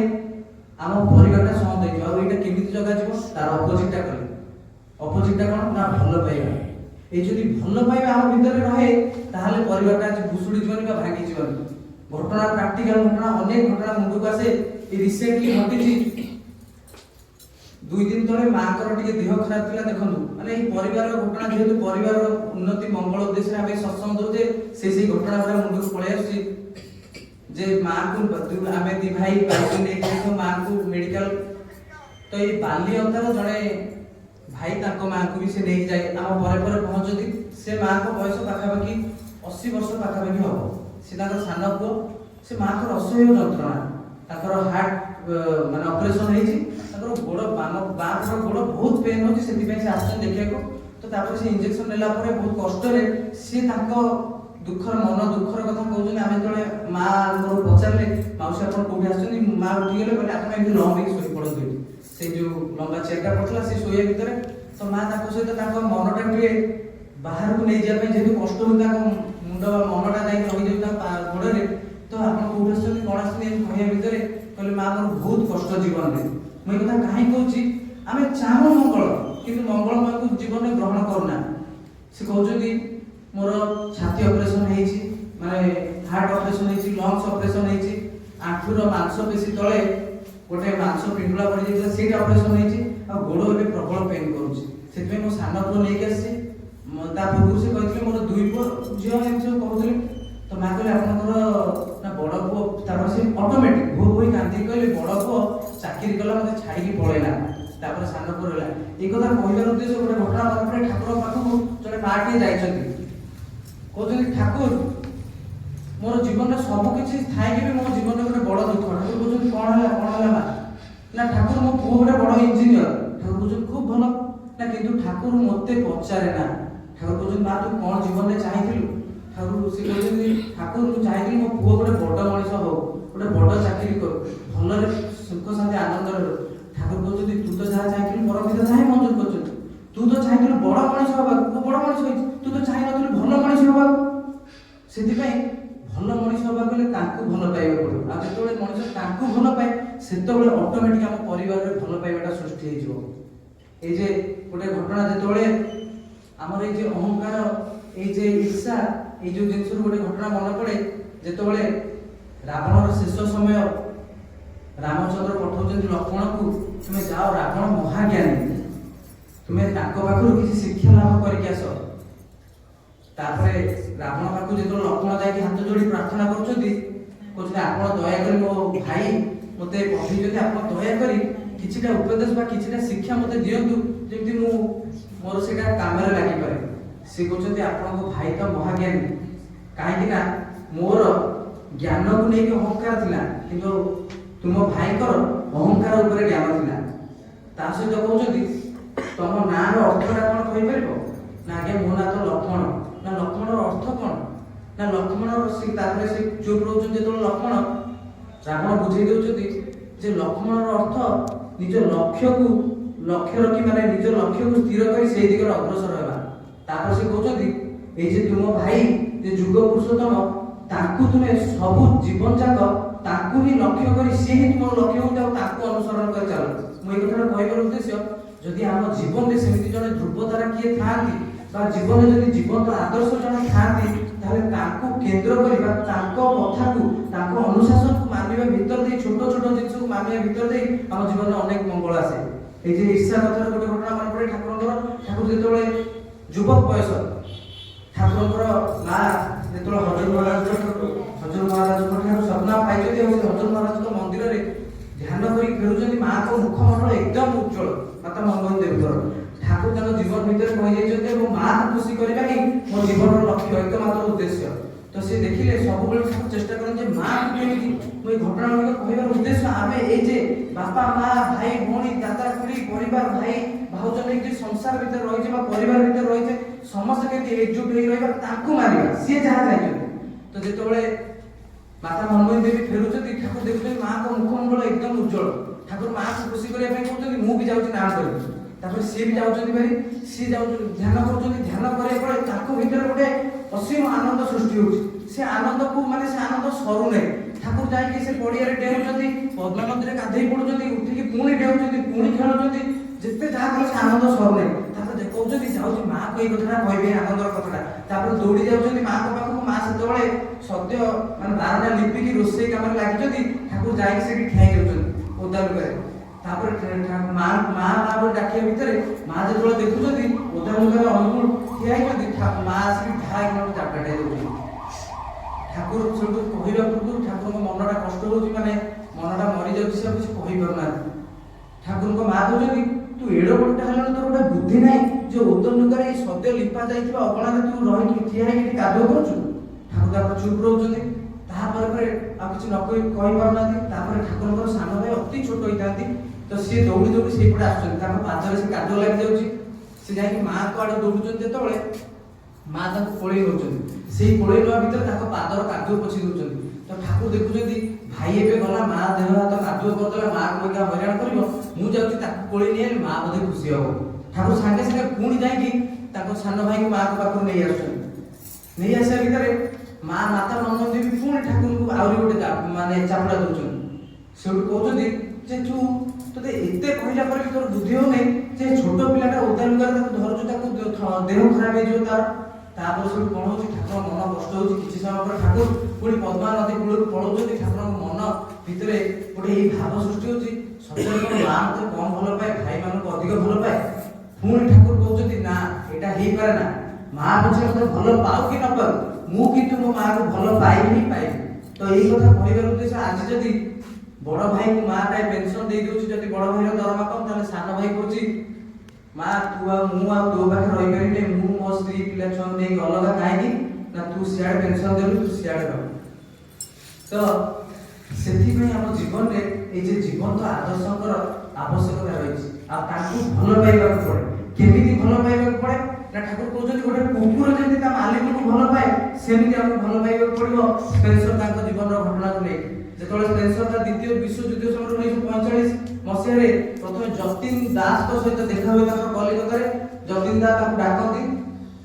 ଆମ ପରିବାରଟା ସହଜ ହେଇଯିବ। ଆଉ ଏଇଟା କେମିତି ଜଗାଯିବ, ତାର ଅପୋଜିଟଟା କଲେ। ଅପୋଜିଟଟା କଣ ନା ଭଲ ପାଇବା। এই যদি ଭଲ ପାଇବା ଆମ ଭିତରେ ରହେ ତାହେଲେ ପରିବାରଟା ଆଜି ଭୁଷୁଡ଼ି ଯିବନି ବା ଭାଙ୍ଗି ଯିବନି। ଘଟଣା ପ୍ରାକ୍ଟିକାଲ ଘଟଣା ଅନେକ ଘଟଣା ମୁଣ୍ଡକୁ ଆସେ। এই ରିସେଣ୍ଟଲି ଘଟିଛି 2 ଦିନ ତଳେ ମାଙ୍କର ଟିକେ ଦେହ ଖରାପ ଥିଲା। ଦେଖନ୍ତୁ ମାନେ এই ପରିବାରର ଘଟଣା, ଯେହେତୁ ପରିବାରର ଉନ୍ନତି ମଙ୍ଗଳ ଉଦ୍ଦେଶ୍ୟରେ ଆମେ ସତ୍ସଙ୍ଗ ଦଉଛେ, ସେଇ ଘଟଣା ଗୁଡ଼ା ମୁଣ୍ଡକୁ ପଳେଇ ଆସୁଛି। ଯେ ମାଙ୍କୁ ଆମେ ଦି ଭାଇ ବାଇକ୍ ନେଇକି ଯାଇଥାଉ ମାଙ୍କୁ ମେଡିକାଲ, ତ এই ବାଲି ଅନ୍ତାର ଜଣେ ଭାଇ ତାଙ୍କ ମାଙ୍କୁ ବି ସେ ନେଇକି ଯାଇ ଆମ ପରେ ପରେ ପହଞ୍ଚନ୍ତି। ସେ ମାଙ୍କ ବୟସ ପାଖାପାଖି 80 ବର୍ଷ ପାଖାପାଖି ହବ। ସେ ତାଙ୍କର ସାନ ପୁଅ, ସେ ମାଙ୍କର ଅସହ୍ୟ ଯନ୍ତ୍ରଣା, ତାଙ୍କର ହାର୍ଟ ମାନେ ଅପରେସନ ହେଇଛି, ତାଙ୍କର ଗୋଡ଼ ବାମ ବାଁ ପଟ ଗୋଡ଼ ବହୁତ ପେନ୍ ହଉଛି, ସେଥିପାଇଁ ସେ ଆସିଛନ୍ତି ଦେଖିବାକୁ। ତ ତାପରେ ସେ ଇଞ୍ଜେକ୍ସନ ନେଲା ପରେ ବହୁତ କଷ୍ଟରେ ସେ ତାଙ୍କ ଦୁଃଖର ମନ ଦୁଃଖର କଥା କହୁଛନ୍ତି। ଆମେ ଯେତେବେଳେ ମା ଆମର ପଚାରିଲେ ମାଉସୀ ଆପଣ କୋଉଠି ଆସିଛନ୍ତି, ମା ଉଠିଗଲେ କହିଲେ ଆପଣ ଏମିତି ଲମ୍ବ ହେଇକି ଶୋଇ ପଡ଼ନ୍ତୁ। ସେ ଯୋଉ ଲମ୍ବା ଚେୟାରଟା ପଡ଼ିଥିଲା ସେ ଶୋଇବା ଭିତରେ, ତ ମା ତାଙ୍କ ସହିତ ତାଙ୍କ ମନଟା ଟିକେ ବାହାରକୁ ନେଇଯିବା ପାଇଁ, ଯେହେତୁ କଷ୍ଟ ହଉଛି ତାଙ୍କ ମୁଣ୍ଡ ମନଟା ଯାଇକି ରହିଯାଉଛି ତାଙ୍କ ଗୋଡ଼ରେ, ତ ଆପଣ କୋଉଠି ଆସିଛନ୍ତି କ'ଣ ଆସିଛନ୍ତି ଏମିତି କହିବା ଭିତରେ କହିଲେ ମା ମୋର ବହୁତ କଷ୍ଟ ଜୀବନରେ। ମୁଁ ଏ କଥା କାହିଁକି କହୁଛି, ଆମେ ଚାହୁଁ ମଙ୍ଗଳ କିନ୍ତୁ ମଙ୍ଗଳମୟକୁ ଜୀବନରେ ଗ୍ରହଣ କରୁନା। ସେ କହୁଛନ୍ତି ମୋର ଛାତି ଅପରେସନ ହେଇଛି, ମାନେ ହାର୍ଟ ଅପରେସନ ହେଇଛି, ଲଙ୍ଗସ ଅପରେସନ ହେଇଛି, ଆଣ୍ଠୁର ମାଂସପେଶୀ ତଳେ ଗୋଟେ ମାଂସ ପିଣ୍ଡୁଳା ପଡ଼ିଯାଇଥିଲା ସେଇଟା ଅପରେସନ ହେଇଛି, ଆଉ ଗୋଡ଼ ଏବେ ପ୍ରବଳ ପେନ୍ କରୁଛି। ସେଥିପାଇଁ ମୋ ସାନ ପୁଅ ନେଇକି ଆସିଛି। ତା ପୂର୍ବରୁ ସେ କହିଥିଲେ ମୋର 2 ପୁଅ ଝିଅ ଏମିତି ସବୁ କହୁଥିଲେ। ତ ମା କହିଲେ ଆପଣଙ୍କର ନା ବଡ଼ ପୁଅ, ତାପରେ ସେ ଅଟୋମେଟିକ ଭୋ ଭୋଇ କାନ୍ଦିକି କହିଲେ ବଡ଼ ପୁଅ ଚାକିରି କଲା ମୋତେ ଛାଡ଼ିକି ପଳେଇଲା, ତାପରେ ସାନ ପୁଅ ରହିଲା। ଏଇ କଥା କହିବାର ଉଦ୍ଦେଶ୍ୟ ଗୋଟେ ଘଟଣା ମନେ ପଡ଼େ। ଠାକୁରଙ୍କ ପାଖକୁ ଜଣେ ମା ଟିଏ ଯାଇଛନ୍ତି, କହୁଛନ୍ତି ଠାକୁର ମୋର ଜୀବନରେ ସବୁ କିଛି ଥାଇକି ବି ମୋ ଜୀବନରେ ଗୋଟେ ବଡ଼ ଦୁଃଖ। ଠାକୁର କହୁଛନ୍ତି କ'ଣ ହେଲା ମା? ନା ଠାକୁର ମୋ ପୁଅ ଗୋଟେ ବଡ଼ ଇଞ୍ଜିନିୟର। ଠାକୁର କହୁଛନ୍ତି ଖୁବ୍ ଭଲ। ନା କିନ୍ତୁ ଠାକୁର ମୋତେ ପଚାରେ ନା। ଠାକୁର କହୁଛନ୍ତି ମା ତୁ କ'ଣ ଜୀବନରେ ଚାହିଁଥିଲୁ? ଠାକୁର ସେ କହୁଛନ୍ତି ଠାକୁର ମୁଁ ଚାହିଁଥିଲି ମୋ ପୁଅ ଗୋଟେ ବଡ଼ ମଣିଷ ହଉ, ଗୋଟେ ବଡ଼ ଚାକିରି କରୁ, ଭଲରେ ସୁଖ ଶାନ୍ତି ଆନନ୍ଦରେ ରହୁ। ଠାକୁର କହୁଛନ୍ତି ତୁ ତ ଯାହା ଚାହିଁଥିଲୁ ପରମିତା ଯାହା ମଞ୍ଜୁର କରୁଛନ୍ତି। ତୁ ତ ଚାହିଁଥିଲୁ ବଡ଼ ମଣିଷ ହବାକୁ, ବଡ଼ ମଣିଷ ହେଇଛି, ତୁ ତ ଚାହିଁନଥିଲୁ ଭଲ ମଣିଷ ହବାକୁ। ସେଥିପାଇଁ ଭଲ ମଣିଷ ହବାକୁ ହେଲେ ତାଙ୍କୁ ଭଲ ପାଇବାକୁ ପଡ଼ିବ। ଆଉ ଯେତେବେଳେ ମଣିଷ ତାଙ୍କୁ ଭଲ ପାଏ ସେତେବେଳେ ଅଟୋମେଟିକ ଆମ ପରିବାରରେ ଭଲ ପାଇବାଟା ସୃଷ୍ଟି ହେଇଯିବ। এই যে ଗୋଟେ ଘଟଣା ଯେତେବେଳେ ଆମର এই যে ଅହଙ୍କାର, এই যে ঈର୍ଷା, এই ଯୋଉ ଜିନିଷରୁ ଗୋଟେ ଘଟଣା ମନେ ପଡ଼େ। ଯେତେବେଳେ ରାବଣର ଶେଷ ସମୟ, ରାମଚନ୍ଦ୍ର ପଠାଉଛନ୍ତି ଲକ୍ଷ୍ମଣକୁ ତୁମେ ଯାଅ, ରାବଣ ମହାଜ୍ଞାନୀ, ତୁମେ ତାଙ୍କ ପାଖରୁ କିଛି ଶିକ୍ଷା ଲାଭ କରିକି ଆସ। ତାପରେ ରାବଣ ପାଖକୁ ଯେତେବେଳେ ଲକ୍ଷ୍ମଣ ଯାଇକି ହାତ ଯୋଡ଼ି ପ୍ରାର୍ଥନା କରୁଛନ୍ତି, କହୁଛନ୍ତି ଆପଣ ଦୟାକରି ମୋ ଭାଇ ମୋତେ କହିଛନ୍ତି, ଆପଣ ଦୟାକରି କିଛିଟା ଉପଦେଶ ବା କିଛିଟା ଶିକ୍ଷା ମୋତେ ଦିଅନ୍ତୁ ଯେମିତି ମୁଁ ମୋର ସେଇଟା କାମରେ ଲାଗିପାରେ। ସେ କହୁଛନ୍ତି ଆପଣଙ୍କ ଭାଇ ତ ମହାଜ୍ଞାନୀ, କାହିଁକି ନା ମୋର ଜ୍ଞାନକୁ ନେଇକି ଅହଙ୍କାର ଥିଲା କିନ୍ତୁ ତୁମ ଭାଇଙ୍କର ଅହଙ୍କାର ଉପରେ ଜ୍ଞାନ ଥିଲା। ତା ସହିତ କହୁଛନ୍ତି ତମ ନାଁର ଅର୍ଥଟା କ'ଣ କହିପାରିବ? ନା ଆଜ୍ଞା ମୋ ନାଁ ତ ଲକ୍ଷ୍ମଣ। ନା ଲକ୍ଷ୍ମଣର ଅର୍ଥ କ'ଣ? ନା ଲକ୍ଷ୍ମଣର ତାପରେ ସେ ଚୁପ୍ ରହୁଛନ୍ତି। ଯେତେବେଳେ ଲକ୍ଷ୍ମଣ, ରାବଣ ବୁଝେଇ ଦେଉଛନ୍ତି ଯେ ଲକ୍ଷ୍ମଣର ଅର୍ଥ ନିଜ ଲକ୍ଷ୍ୟକୁ ଲକ୍ଷ୍ୟ ରଖି, ମାନେ ନିଜ ଲକ୍ଷ୍ୟକୁ ସ୍ଥିର କରି ସେଇ ଦିଗରେ ଅଗ୍ରସର ହେବା। ତାପରେ ସେ କହୁଛନ୍ତି এই যে ତୁମ ଭାଇ ଯେ ଯୁଗ ପୁରୁଷୋତ୍ତମ, ତାଙ୍କୁ ତୁମେ ସବୁ ଜୀବନ ଯାକ ତାଙ୍କୁ ହିଁ ଲକ୍ଷ୍ୟ କରି ସିଏ ହିଁ ତୁମର ଲକ୍ଷ୍ୟ ହଉଛି, ଆଉ ତାଙ୍କୁ ଅନୁସରଣ କରି ଚାଲ। ମୁଁ ଏଇ କଥାଟା କହିବାର ଉଦ୍ଦେଶ୍ୟ, ଯଦି ଆମ ଜୀବନରେ ସେମିତି ଜଣେ ଧ୍ରୁବତାରା କିଏ ଥାଆନ୍ତି ବା ଜୀବନରେ ଯଦି ଜୀବନ୍ତ ଆଦର୍ଶ ଜଣେ ଥାଆନ୍ତି, ତାହେଲେ ତାଙ୍କୁ କେନ୍ଦ୍ର କରିବା, ତାଙ୍କ କଥାକୁ ତାଙ୍କ ଅନୁଶାସନକୁ ମାନିବା ଭିତରେ ଦେଇ, ଛୋଟ ଛୋଟ ଜିନିଷକୁ ମାନିବା ଭିତରେ ଦେଇ ଆମ ଜୀବନରେ ଅନେକ ମଙ୍ଗଳ ଆସେ। এই যে ঈর্ষা কথার ଗୋଟେ ଘଟଣା ମନେ ପଡ଼େ ଠାକୁରଙ୍କର। ଠାକୁର ଯେତେବେଳେ ଯୁବକ ବୟସ, ଠାକୁରଙ୍କର ମା ଯେତେବେଳେ ହଜୁର ମହାରାଜଙ୍କ ଠାରୁ ସ୍ୱପ୍ନ ପାଇଛନ୍ତି, ଆଉ ସେ ହଜୁର ମହାରାଜଙ୍କ ମନ୍ଦିରରେ ଧ୍ୟାନ ଧ୍ୟାନ କରି ଖେଳୁଛନ୍ତି ମାଙ୍କ ମୁଖମଣ୍ଡଳ ଏକଦମ ଉଜ୍ଜଳ ମାତା ମନମୋହନ ଦେବୀଙ୍କର। ଠାକୁର ତାଙ୍କ ଜୀବନ ଭିତରେ କହିଯାଇଛନ୍ତି ଏବଂ ମାଙ୍କୁ ଖୁସି କରିବା ହିଁ ମୋ ଜୀବନର ଲକ୍ଷ୍ୟ ଏକମାତ୍ର ଉଦ୍ଦେଶ୍ୟ। ତ ସେ ଦେଖିଲେ ସବୁବେଳେ ଠାକୁର ଚେଷ୍ଟା କରନ୍ତି ଯେ ମାଙ୍କୁ କେମିତି ମୁଁ ଏଇ ଘଟଣା ଗୁଡ଼ିକ କହିବାର ଉଦ୍ଦେଶ୍ୟ ଆମେ ଏଇ ଯେ ବାପା ମା ଭାଇ ଭଉଣୀ ଦାଦା ଖୁଡି ପରିବାର ଭାଇ ଭାଉଜ ନେଇକି ସଂସାର ଭିତରେ ରହିଛେ ବା ପରିବାର ଭିତରେ ରହିଛେ ସମସ୍ତେ କେମିତି ଏକଜୁଟ ହେଇ ରହିବା ତାଙ୍କୁ ମାରିବା ସିଏ ଯାହା ଚାହିଁଛନ୍ତି। ତ ଯେତେବେଳେ ମାତା ମନମୋହନ ଦେବୀ ଫେରୁଛନ୍ତି ଠାକୁର ଦେଖୁଛନ୍ତି ମାଙ୍କ ମୁଖମଣ୍ଡଳ ଏକଦମ ଉଜ୍ଜଳ। ଠାକୁର ମାଙ୍କୁ ଖୁସି କରିବା ପାଇଁ କହୁଛନ୍ତି ମୁଁ ବି ଯାଉଛି ନାମ କରିବି। ତାପରେ ସିଏ ବି ଯାଉଛନ୍ତି ଭାରି ସିଏ ଯାଉଛନ୍ତି ଧ୍ୟାନ କରୁଛନ୍ତି। ଧ୍ୟାନ କରିବା ପରେ ତାଙ୍କ ଭିତରେ ଗୋଟେ ଅସୀମ ଆନନ୍ଦ ସୃଷ୍ଟି ହଉଛି। ସେ ଆନନ୍ଦକୁ ମାନେ ସେ ଆନନ୍ଦ ସରୁ ନାହିଁ। ଠାକୁର ଯାଇକି ସେ ପଡ଼ିଆରେ ଡେଉଁଛନ୍ତି, ପଦ୍ମା ନଦୀରେ ଗାଧେଇ ପଡୁଛନ୍ତି, ଉଠିକି ପୁଣି ଡେଉଁଛନ୍ତି, ପୁଣି ଖେଳୁଛନ୍ତି। ଯେତେ ଯାହା କଲେ ସେ ଆନନ୍ଦ ସରୁ ନାହିଁ। ତାପରେ କହୁଛନ୍ତି ଯାଉଛି ମାଆକୁ ଏଇ କଥାଟା କହିବେ ଆନନ୍ଦର କଥାଟା। ତାପରେ ଦୌଡ଼ି ଯାଉଛନ୍ତି ମାଆଙ୍କ ପାଖକୁ। ମା ସେତେବେଳେ ସଦ୍ୟ ମାନେ ବାରଟା ଲିପିକି ରୋଷେଇ କାମରେ ଲାଗିଛନ୍ତି। ଠାକୁର ଯାଇକି ସେଠି ଠିଆ ହେଇଯାଉଛନ୍ତି ଓଦା ଲୁଗାରେ। ତାପରେ ମା ମା ବୋଲି ଡାକିବା ଭିତରେ ମା ଯେତେବେଳେ ଦେଖୁଛନ୍ତି ଓଦା ଲୁଗାରେ ଅନୁକୂଳ ଠିଆ ହେଇଛନ୍ତି ମା ଆସିକି ଠାଏ ଗୋଟେ ଚାପଟାଟେ ଦେଉଛନ୍ତି। ଠାକୁର ସେଠୁ କହିବା ପୂର୍ବରୁ ଠାକୁରଙ୍କ ମନଟା କଷ୍ଟ ହଉଛି, ମାନେ ମନଟା ମରିଯାଉଛି, ସେ ଆଉ କିଛି କହିପାରୁନାହାନ୍ତି। ଠାକୁରଙ୍କ ମା କହୁଛନ୍ତି ତୁ ଏଡ ବଡଟା ହେଲାଣି ତୋର ଗୋଟେ ବୁଦ୍ଧି ନାହିଁ ଯେ ଓଦ ଲୁଗାରେ ଏଇ ସଦ୍ୟ ଲିପା ଯାଇଥିବା ଅଗଣାରେ ତୁ ରହିକି ଠିଆ ହେଇକି କାଦୁଅ କରୁଛୁ। ଠାକୁର ତାପରେ ଚୁପ ରହୁଛନ୍ତି। ତାପରେ ଆଉ କିଛି ନ କହିପାରୁନାହାନ୍ତି। ତାପରେ ଠାକୁରଙ୍କର ସାନ ଭାଇ ଅତି ଛୋଟ ହେଇଥାନ୍ତି। ତ ସିଏ ଦୌଡ଼ି ଦୌଡ଼ି ସେଇପଟେ ଆସୁଛନ୍ତି। ତାଙ୍କ ପାଦରେ ସେ କାଦୁଅ ଲାଗିଯାଉଛି। ସେ ଯାଇକି ମାଆଙ୍କ ଆଡେ ଦୌଡୁଛନ୍ତି ଯେତେବେଳେ ମା ତାଙ୍କୁ କୋଳେଇ ନେଉଛନ୍ତି। ସେଇ କୋଳେଇ ନେବା ଭିତରେ ତାଙ୍କ ପାଦର କାଦୁଅ ପୋଛି ଦେଉଛନ୍ତି। ତ ଠାକୁର ଦେଖୁଛନ୍ତି ଭାଇ ଏବେ ଗଲା ମା ଦେହ ହାତ କାଦୁଅ କରିଦେଲା, ମାଆକୁ ଏକା ହଇରାଣ କରିବ, ମୁଁ ଯାଉଛି ତାକୁ କୋଳେଇ ନେଇ ଆଇଲେ ମା ବୋଧେ ଖୁସି ହବ। ଠାକୁର ସାଙ୍ଗେ ସାଙ୍ଗେ ପୁଣି ଯାଇକି ତାଙ୍କ ସାନ ଭାଇଙ୍କୁ ମାଆଙ୍କ ପାଖରୁ ନେଇ ଆସୁଛନ୍ତି। ନେଇ ଆସିବା ଭିତରେ ମାତା ମନମୋହନ ଦେବୀ ପୁଣି ଠାକୁରଙ୍କୁ ଆହୁରି ଗୋଟେ ମାନେ ଚାପୁଡା ଦଉଛନ୍ତି। ସେଠୁ କହୁଛନ୍ତି ଯେ ତୋତେ ଏତେ କହିଲା ପରେ ବି ତୋର ବୁଦ୍ଧି ହଉନି ଯେ ଛୋଟ ପିଲାଟା ଓଦା ଲୁଗାରେ ତାକୁ ଧରୁଛୁ, ତାକୁ ଦେହ ଖରାପ ହେଇଯିବ ତାର। ତାପରେ ସେଠୁ କଣ ହଉଛି ଠାକୁର ମନ କଷ୍ଟ ହଉଛି। କିଛି ସମୟ ପରେ ଠାକୁର ପୁଣି ପଦ୍ମା ନଦୀ କୂଳକୁ ପଳଉଛନ୍ତି। ଠାକୁରଙ୍କ ମନ ଭିତରେ ଗୋଟେ ଏଇ ଭାବ ସୃଷ୍ଟି ହଉଛି ସତରେ କଣ ମା ମତେ କମ ଭଲ ପାଏ, ଭାଇ ମାନଙ୍କୁ ଅଧିକ ଭଲ ପାଏ। ପୁଣି ଠାକୁର କହୁଛନ୍ତି ନା ଏଇଟା ହେଇପାରେ ନା, ମା ପଛେ ମତେ ଭଲ ପାଉ କି ନ ପାଉ ମୁଁ କିନ୍ତୁ ମୋ ମାଆକୁ ଭଲ ପାଇବି ହିଁ ପାଇବି। ତ ଏଇ କଥା କହିବାର ଉଦ୍ଦେଶ୍ୟ ଆଜି ଯଦି ବଡ ଭାଇକୁ ମା ପାଇଁ ପେନସନ ଦେଇ ଦଉଛି, ଯଦି ବଡ ଭାଇର ଦରମା କମ ତାହେଲେ ସାନ ଭାଇ କହୁଛି ମା ତୁ ଆଉ ମୁଁ ଆଉ ତୋ ପାଖରେ ରହିପାରିବିନି, ମୁଁ ମୋ ସ୍ତ୍ରୀ ପିଲା ଛୁଆଙ୍କୁ ନେଇକି ଅଲଗା କାହିଁକି ନା ତୁ ସିଆଡେ ପେନସନ ଦେଲୁ, ତୁ ସିଆଡେ ରହ। ତ ସେଥିପାଇଁ ଆମ ଜୀବନରେ ଏଇ ଯେ ଜୀବନ୍ତ ଆଦର୍ଶଙ୍କର ଆବଶ୍ୟକତା ରହିଛି। ଆଉ ତାଙ୍କୁ ଭଲ ପାଇବାକୁ ପଡେ। କେମିତି ଭଲ ପାଇବାକୁ ପଡେ ନା ଠାକୁର କହୁଛନ୍ତି ଗୋଟେ କୁକୁର ଯେମିତି ତା ମାଲିକକୁ ଭଲ ପାଏ ସେମିତି ଆମକୁ ଭଲ ପାଇବାକୁ ପଡିବ। ସ୍ପେନ୍ସର ତାଙ୍କ ଜୀବନର ଘଟଣାକୁ ନେଇ ଯେତେବେଳେ ସ୍ପେନ୍ସର ତା ଦ୍ୱିତୀୟ ବିଶ୍ୱଯୁଦ୍ଧ ସମୟରେ 1945 ମସିହାରେ ପ୍ରଥମେ ଯତୀନ ଦାସଙ୍କ ସହିତ ଦେଖା ହୁଏ ତାଙ୍କର କଲିକତାରେ। ଯତୀନ ଦାସ ତାଙ୍କୁ ଡାକନ୍ତି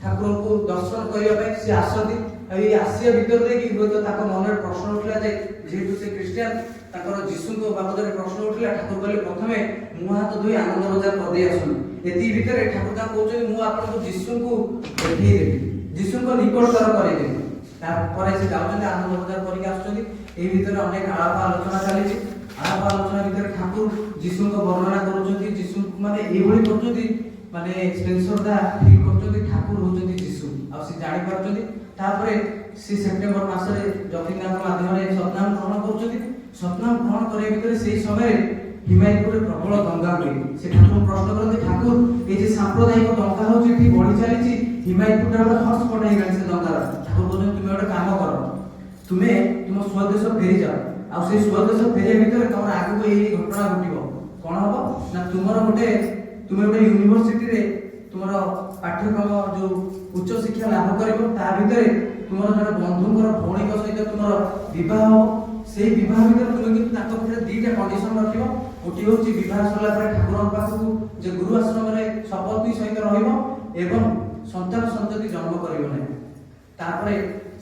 ଠାକୁରଙ୍କୁ ଦର୍ଶନ କରିବା ପାଇଁ। ସେ ଆସନ୍ତି ଆଉ ଏଇ ଆସିବା ଭିତରେ ଦେଇକି ହୁଏତ ତାଙ୍କ ମନରେ ପ୍ରଶ୍ନ ଉଠିଲା ଯେ ଯେହେତୁ ସେ ଖ୍ରୀଷ୍ଟିଆନ ତାଙ୍କର ଯୀଶୁଙ୍କ ବାବଦରେ ପ୍ରଶ୍ନ ଉଠିଲା। ଠାକୁର କହିଲେ ପ୍ରଥମେ ମୁହଁ ହାତ ଧୋଇ ଆନନ୍ଦ ବଜାର କରିଦେଇ ଆସନ୍ତୁ। ଏତିକି ଭିତରେ ଠାକୁର ତାଙ୍କୁ କହୁଛନ୍ତି ମୁଁ ଆପଣଙ୍କୁ ଯୀଶୁଙ୍କୁ ଦେଖେଇଦେବି, ଯୀଶୁଙ୍କ ନିକଟତର କରେଇଦେବି। ତାପରେ ସେ ଯାଉଛନ୍ତି ଆନନ୍ଦ ବଜାର କରିକି ଆସୁଛନ୍ତି। ଏଇ ଭିତରେ ଅନେକ ଆଳାପ ଆଲୋଚନା ଚାଲିଛି। ଆଳାପ ଆଲୋଚନା ଭିତରେ ଠାକୁର ଯୀଶୁଙ୍କ ବର୍ଣ୍ଣନା କରୁଛନ୍ତି। ଯୀଶୁ ମାନେ ଏଇଭଳି କରୁଛନ୍ତି ମାନେ ସ୍ପେନ୍ସର ଦା ଫିଲ୍ କରୁଛନ୍ତି ଠାକୁର ହଉଛନ୍ତି ଯୀଶୁ ଆଉ ସେ ଜାଣିପାରୁଛନ୍ତି। ତାପରେ ସେ ସେପ୍ଟେମ୍ବର ମାସରେ ଯତୀନଙ୍କ ମାଧ୍ୟମରେ ସତନାମ ଗ୍ରହଣ କରୁଛନ୍ତି। ସତନାମ ଗ୍ରହଣ କରିବା ଭିତରେ ସେଇ ସମୟରେ ହିମାୟତପୁରରେ ପ୍ରବଳ ଦଙ୍ଗା ହୁଏ। ସେ ଠାକୁରଙ୍କୁ ପ୍ରଶ୍ନ କରନ୍ତି ଠାକୁର ଏଇ ଯେ ସାମ୍ପ୍ରଦାୟିକ ଦଙ୍ଗା ହଉଛି ଏଠି ବଢି ଚାଲିଛି, ହିମାୟତପୁରଟା ଗୋଟେ ହଟସ୍ପଟ ହେଇଗଲାଣି ସେ ଦଙ୍ଗାର। ଠାକୁର କହୁଛନ୍ତି ତୁମେ ଗୋଟେ କାମ କର, ତୁମେ ତୁମ ସ୍ୱଦେଶ ଫେରିଯାଅ। ଆଉ ସେଇ ସ୍ୱଦେଶ ଫେରିବା ଭିତରେ ତମର ଆଗକୁ ଏଇ ଘଟଣା ଘଟିବ। କଣ ହବ ନା ତୁମେ ଗୋଟେ ୟୁନିଭର୍ସିଟିରେ ତୁମର ପାଠ୍ୟକ୍ରମ ଯୋଉ ଉଚ୍ଚ ଶିକ୍ଷା ଲାଭ କରିବ, ତା ଭିତରେ ତୁମର ଜଣେ ବନ୍ଧୁଙ୍କର ଭଉଣୀଙ୍କ ସହିତ ତୁମର ବିବାହ ହବ। ସେଇ ବିବାହ ଭିତରେ ତୁମେ କିନ୍ତୁ ତାଙ୍କ ଭିତରେ ଦିଟା କଣ୍ଡିସନ ରଖିବ। ଗୋଟିଏ ହଉଛି ବିବାହ ସରିଲା ପରେ ଠାକୁରଙ୍କ ପାଖକୁ ଯେ ଗୁରୁ ଆଶ୍ରମରେ ଶପଥ ସହିତ ରହିବ ଏବଂ ସନ୍ତାନ ସନ୍ତତି ଜନ୍ମ କରିବ ନାହିଁ। ତାପରେ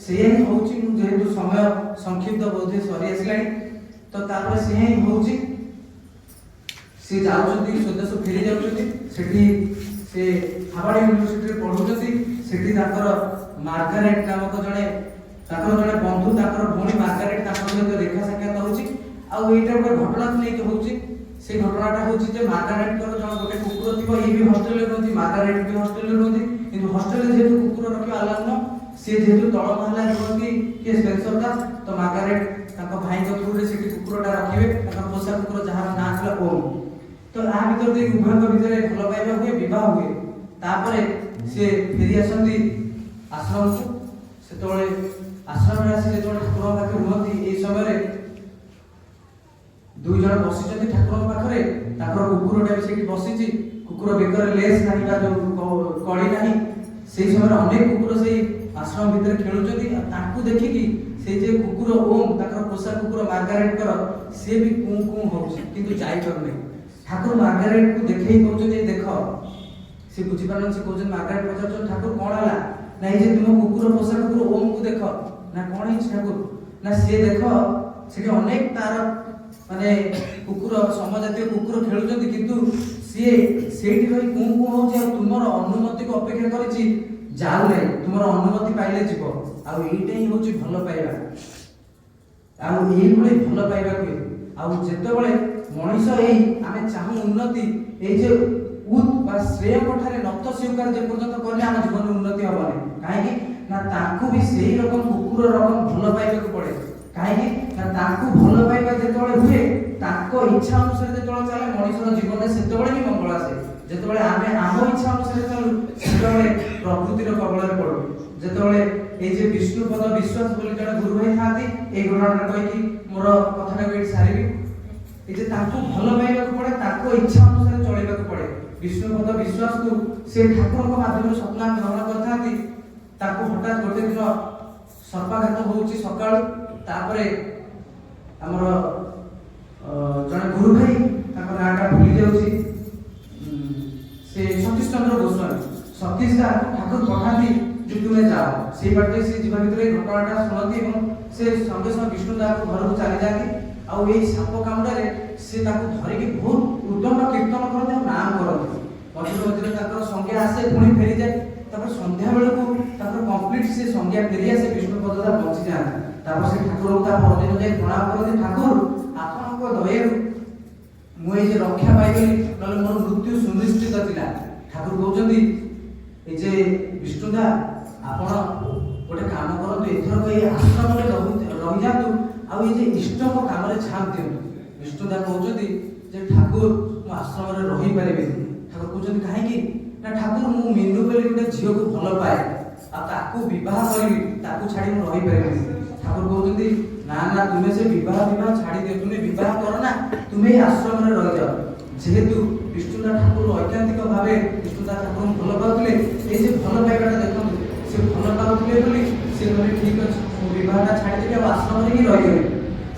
ସେଇଆ ହିଁ ହଉଛି, ମୁଁ ଯେହେତୁ ସମୟ ସଂକ୍ଷିପ୍ତ ବୋଧେ ସରି ଆସିଲାଣି, ତ ତାପରେ ସେଇଆ ହିଁ ହଉଛି। ସେ ଯାଉଛନ୍ତି ସ୍ୱଦେଶ ଫେରି ଯାଉଛନ୍ତି। ସେଠି ସେ ହାର୍ଭାର୍ଡ ୟୁନିଭର୍ସିଟିରେ ପଢୁଛନ୍ତି। ସେଠି ତାଙ୍କର ମାର୍ଗାରେଟ ନାମକ ଜଣେ ବନ୍ଧୁ, ତାଙ୍କର ଭଉଣୀ ମାର୍ଗାରେଟ ତାଙ୍କ ସହିତ ଦେଖା ସାକ୍ଷାତ ହଉଛି। ଆଉ ଏଇଟା ଗୋଟେ ଘଟଣାକୁ ନେଇକି ହଉଛି। ସେ ଘଟଣାଟା ହଉଛି ଯେ ମାର୍ଗାରେଟଙ୍କର ଜଣେ ଗୋଟେ କୁକୁର ଥିବ। ଇଏ ବି ହଷ୍ଟେଲରେ ରୁହନ୍ତି, ମାର୍ଗାରେଟ ବି ହଷ୍ଟେଲରେ ରୁହନ୍ତି। କିନ୍ତୁ ହଷ୍ଟେଲରେ ଯେହେତୁ କୁକୁର ରଖିବା ଆଲାଉ ନୁହଁ, ସିଏ ଯେହେତୁ ତଳ ମହଲାରେ ରୁହନ୍ତି କିଏ ସ୍ପେନ୍ସର ଦା, ତ ମାର୍ଗାରେଟ ତାଙ୍କ ଭାଇଙ୍କ ଥ୍ରୁରେ ସେଠି କୁକୁରଟା ରଖିବେ, ତାଙ୍କର ପୋଷା କୁକୁର ଯାହାର ନାଁ ଥିଲା ଓମ୍। ତ ଆ ଭିତରେ ଦେଇ ଉଭୟଙ୍କ ଭିତରେ ଭଲ ପାଇବା ହୁଏ, ବିବାହ ହୁଏ। ତାପରେ ସେ ଫେରି ଆସନ୍ତି ଆଶ୍ରମକୁ। ସେତେବେଳେ ଆଶ୍ରମରେ ଆସି ଯେତେବେଳେ ଠାକୁରଙ୍କ ପାଖରେ ରୁହନ୍ତି, ଏଇ ସମୟରେ ଦୁଇ ଜଣ ବସିଛନ୍ତି ଠାକୁରଙ୍କ ପାଖରେ। ତାଙ୍କର କୁକୁରଟା ବି ସେଇଠି ବସିଛି। କୁକୁର ବେକରେ ଲେସ୍ ନାହିଁ ବା ଯୋଉ କଳି ନାହିଁ। ସେଇ ସମୟରେ ଅନେକ କୁକୁର ସେଇ ଆଶ୍ରମ ଭିତରେ ଖେଳୁଛନ୍ତି। ଆଉ ତାଙ୍କୁ ଦେଖିକି ସେଇ ଯେ କୁକୁର ଓମ୍, ତାଙ୍କର ପୋଷା କୁକୁର ମାର୍ଗାରେଟଙ୍କର, ସିଏ ବି କୁଁ କୁଁ ହଉଛି କିନ୍ତୁ ଯାଇପାରୁନି। ଠାକୁର ମାର୍ଗାରେଟକୁ ଦେଖେଇ କହୁଛନ୍ତି ଦେଖ। ସେ ବୁଝିପାରୁନାହାନ୍ତି। ସେ କହୁଛନ୍ତି, ମାର୍ଗାରେଟ ପଚାରୁଛନ୍ତି ଠାକୁର କଣ ହେଲା? ନାଇଁ ଯେ ତୁମ କୁକୁର ପୋଷା କୁକୁର ଓମ୍କୁ ଦେଖ। ନା କଣ ହେଇଛି ଠାକୁର? ନା ସିଏ ଦେଖ ସେଠି ଅନେକ ତାର ମାନେ କୁକୁର, ସମଜାତୀୟ କୁକୁର ଖେଳୁଛନ୍ତି, କିନ୍ତୁ ସିଏ ସେଇଠି ରହି କୁଁ କୁଁ ହଉଛି। ଆଉ ତୁମର ଅନୁମତିକୁ ଅପେକ୍ଷା କରିଛି, ଯାଉନାହିଁ। ତୁମର ଅନୁମତି ପାଇଲେ ଯିବ। ଆଉ ଏଇଟା ହିଁ ହଉଛି ଭଲ ପାଇବା। ଆଉ ଏଇଭଳି ଭଲ ପାଇବା ହୁଏ। ଆଉ ଯେତେବେଳେ ମଣିଷ ଆମେ ଚାହୁଁ ଉନ୍ନତି, ଏଇ ଯେ ବା ଶ୍ରେୟଙ୍କ ଠାରେ ନତ ସ୍ୱୀକାର ଯେ ପର୍ଯ୍ୟନ୍ତ କଲେ ଆମ ଜୀବନରେ ଉନ୍ନତି ହବନି। କାହିଁକି ନା ତାଙ୍କୁ ବି ସେଇ ରକମ କୁକୁର ରକମ ଭଲ ପାଇବାକୁ ପଡେ। କାହିଁକି ନା ତାଙ୍କୁ ଭଲ ପାଇବା ଯେତେବେଳେ ହୁଏ, ତାଙ୍କ ଇଚ୍ଛା ଅନୁସାରେ ଯେତେବେଳେ ଚାଲେ ମଣିଷର ଜୀବନରେ, ସେତେବେଳେ ହିଁ ମଙ୍ଗଳ ଆସେ। ଯେତେବେଳେ ଆମେ ଆମ ଇଚ୍ଛା ଅନୁସାରେ ଚାଲୁ, ସେତେବେଳେ ପ୍ରକୃତିର କବଳରେ ପଡୁ। ଯେତେବେଳେ এই যে বিষ্ণুপদ বিশ্বাস বলে জଣେ ଗୁରୁ ଭାଇ ଥାନ୍ତି, এই ଘଟଣାଟା କହିକି ମୋର କଥାଟାକୁ ଏଠି ସାରିବି। এই যে ତାଙ୍କୁ ଭଲ ପାଇବାକୁ ପଡେ, ତାଙ୍କ ଇଚ୍ଛା ଅନୁସାରେ ଚଳିବାକୁ ପଡେ। ବିଷ୍ଣୁପଦ ବିଶ୍ୱାସକୁ ସେ ଠାକୁରଙ୍କ ମାଧ୍ୟମରେ ସ୍ୱପ୍ନ ଗ୍ରହଣ କରିଥାନ୍ତି। ତାକୁ ହଠାତ୍ ଗୋଟେ ଦିନ ସର୍ପାଘାତ ହଉଛି ସକାଳୁ। ତାପରେ ଆମର ଜଣେ ଗୁରୁ ଭାଇ, ତାଙ୍କ ନାଁଟା ଭୁଲି ଯାଉଛି, ସେ ସତୀଶ ଚନ୍ଦ୍ର ଗୋସ୍ୱାମୀ, ସତୀଶ ଦାକୁ ଠାକୁର ପଠାନ୍ତି ଯେ ତୁମେ ଯାଅ। ସେଇ ବାଟରେ ସେ ଯିବା ଭିତରେ ଘଟଣାଟା ଶୁଣନ୍ତି ଏବଂ ସେ ସଙ୍ଗେ ସଙ୍ଗେ ବିଷ୍ଣୁ ଦାଙ୍କ ଘରକୁ ଚାଲିଯାଆନ୍ତି। ଆଉ ଏଇ ସାପ କାମୁଡାରେ ସେ ତାକୁ ଧରିକି ବହୁତ ଉଦଣ୍ଡ କୀର୍ତ୍ତନ କରନ୍ତି ଆଉ ନାମ କରନ୍ତି। ମଝିରେ ମଝିରେ ତାଙ୍କର ସଂଜ୍ଞା ଆସେ, ପୁଣି ଫେରିଯାଏ। ତାପରେ ସନ୍ଧ୍ୟା ବେଳକୁ ତାଙ୍କର କମ୍ପ୍ଲିଟ ସେ ସଂଜ୍ଞା ଫେରିଆସେ, ବିଷ୍ଣୁପଦ ଦା ବଞ୍ଚିଯାଆନ୍ତି। ତାପରେ ସେ ଠାକୁରଙ୍କୁ ତା ପରଦିନ ଯାଇ ପ୍ରଣାମ କରନ୍ତି, ଠାକୁର ଆପଣଙ୍କ ଦୟାରୁ ମୁଁ ଏଇ ଯେ ରକ୍ଷା ପାଇଗଲି, ନହେଲେ ମୋର ମୃତ୍ୟୁ ସୁନିଶ୍ଚିତ ଥିଲା। ଠାକୁର କହୁଛନ୍ତି, এই যে বিষ্ণুদা ଆପଣ ଗୋଟେ କାମ କରନ୍ତୁ, ଏଥରକ ଏଇ ଆଶ୍ରମରେ ରହିଯାଆନ୍ତୁ, ଆଉ ଏଇ ଯେ ଇଷ୍ଟଙ୍କ କାମରେ ଝାମ୍ପ ଦିଅନ୍ତୁ। ବିଷ୍ଣୁଦା କହୁଛନ୍ତି ଯେ ଠାକୁର ମୁଁ ଆଶ୍ରମରେ ରହିପାରିବିନି। ଠାକୁର କହୁଛନ୍ତି କାହିଁକି? ନା ଠାକୁର ମୁଁ ମିନୁ ବୋଲି ଗୋଟେ ଝିଅକୁ ଭଲ ପାଏ, ଆଉ ତାକୁ ବିବାହ କରିବି, ତାକୁ ଛାଡି ମୁଁ ରହିପାରିବିନି। ଠାକୁର କହୁଛନ୍ତି ନା ନା ତୁମେ ସେ ବିବାହ ଛାଡି ଦିଅ, ତୁମେ ବିବାହ କର ନା, ତୁମେ ଏଇ ଆଶ୍ରମରେ ରହିଯାଅ। ଯେହେତୁ ବିଷ୍ଣୁଦା ଠାକୁର ଐକାନ୍ତିକ ଭାବେ ବିଷ୍ଣୁଦା ଠାକୁରଙ୍କୁ ଭଲ ପାଉଥିଲେ, এই যে ଭଲ ପାଇବାଟା ଦେଖନ୍ତୁ, ସେ ଭଲ ପାଉଥିଲେ ବୋଲି ସେ କହିଲେ ଠିକ ଅଛି ମୁଁ ବିବାହଟା ଛାଡ଼ିଦେବି, ଆଉ ଆଶ୍ରମରେ ହିଁ ରହିଗଲେ।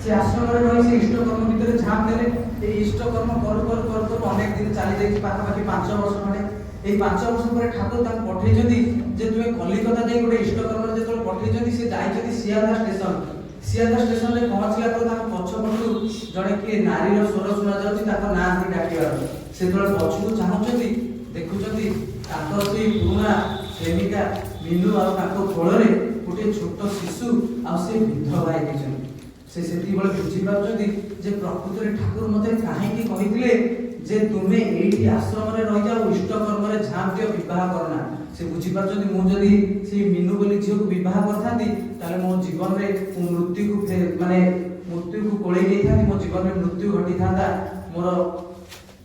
ସେ ଆଶ୍ରମରେ ରହି ସେ ଇଷ୍ଟକର୍ମ ଭିତରେ ଝାମ୍ପ ଦେଲେ। এই ଇଷ୍ଟକର୍ମ କରୁ କରୁ କରୁ କରୁ ଅନେକ ଦିନ ଚାଲି ଯାଇଛି, ପାଖାପାଖି 5 ବର୍ଷ ଖଣ୍ଡେ। এই 5 ବର୍ଷ ପରେ ଠାକୁର ତାଙ୍କୁ ପଠେଇଛନ୍ତି ଯେ ତୁମେ କଲିକତା ଯାଇ ଗୋଟେ ଇଷ୍ଟକର୍ମରେ ଯେତେବେଳେ ପଠେଇଛନ୍ତି, ସେ ଯାଇଛନ୍ତି ସିଆଦା ଷ୍ଟେସନ। ସିଆଦା ଷ୍ଟେସନରେ ପହଞ୍ଚିଲା ପରେ ତାଙ୍କ ପଛପଟୁ ଜଣେ କିଏ ନାରୀର ସ୍ୱର ଶୁଣାଯାଉଛି, ତାଙ୍କ ନାଁ ଧରି ଡାକିବାର। ସେତେବେଳେ ପଛକୁ ଚାହୁଁଛନ୍ତି, ଦେଖୁଛନ୍ତି ତାଙ୍କର ସେଇ ପୁରୁଣା ପ୍ରେମିକା ମିନୁ, ଆଉ ତାଙ୍କ କୋଳରେ ଗୋଟେ ଛୋଟ ଶିଶୁ, ଆଉ ସେ ବିଧବା ହେଇଯାଇଛନ୍ତି। ସେ ସେତିକିବେଳେ ବୁଝିପାରୁଛନ୍ତି ଯେ ପ୍ରକୃତରେ ଠାକୁର ମୋତେ କାହିଁକି କହିଥିଲେ ଯେ ତୁମେ ଏଇଠି ଆଶ୍ରମରେ ରହିଯାଅ, ଇଷ୍ଟକର୍ମରେ ଝାମ୍ପ ଦିଅ, ବିବାହ କରନା। ସେ ବୁଝିପାରୁଛନ୍ତି ମୁଁ ଯଦି ସେଇ ମିନୁ ବୋଲି ଝିଅକୁ ବିବାହ କରିଥାନ୍ତି, ତାହେଲେ ମୋ ଜୀବନରେ ମୃତ୍ୟୁକୁ କୋଳେଇ ନେଇଥାନ୍ତି, ମୋ ଜୀବନରେ ମୃତ୍ୟୁ ଘଟିଥାନ୍ତା, ମୋର